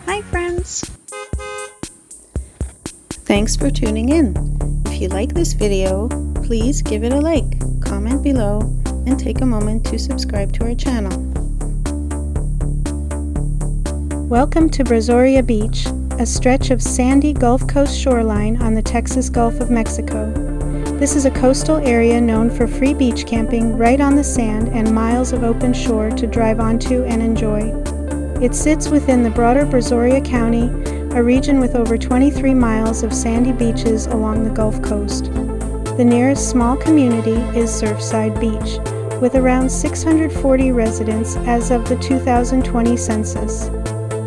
Hi friends! Thanks for tuning in. If you like this video, please give it a like, comment below, and take a moment to subscribe to our channel. Welcome to Brazoria Beach, a stretch of sandy Gulf Coast shoreline on the Texas Gulf of Mexico. This is a coastal area known for free beach camping right on the sand and miles of open shore to drive onto and enjoy. It sits within the broader Brazoria County, a region with over 23 miles of sandy beaches along the Gulf Coast. The nearest small community is Surfside Beach, with around 640 residents as of the 2020 census.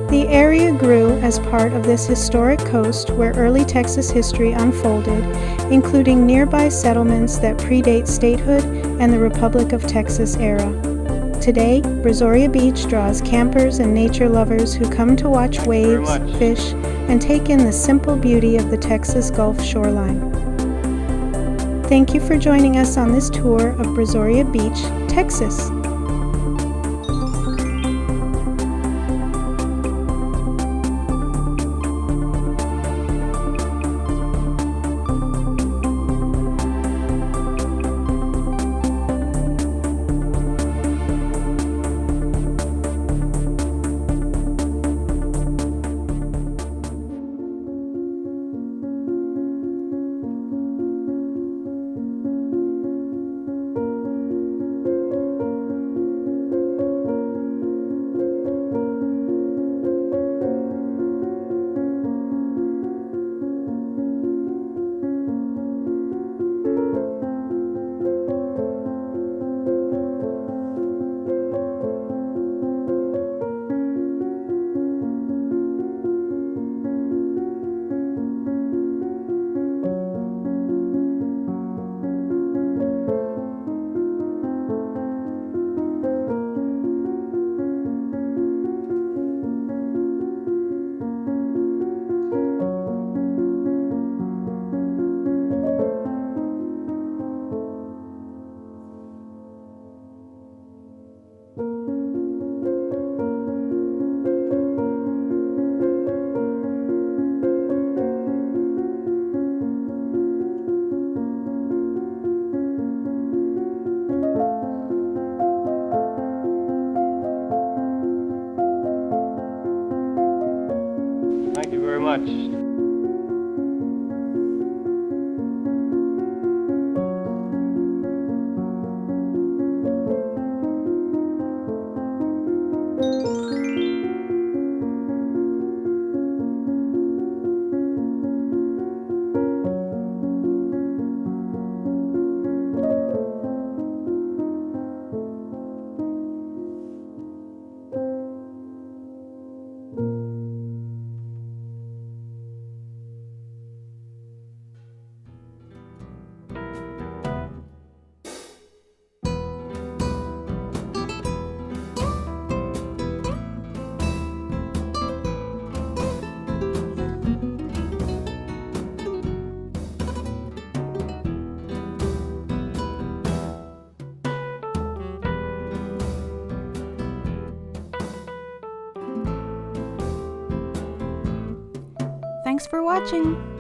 The area grew as part of this historic coast where early Texas history unfolded, including nearby settlements that predate statehood and the Republic of Texas era. Today, Brazoria Beach draws campers and nature lovers who come to watch waves, fish, and take in the simple beauty of the Texas Gulf shoreline. Thank you for joining us on this tour of Brazoria Beach, Texas. Thank you very much. Thanks for watching!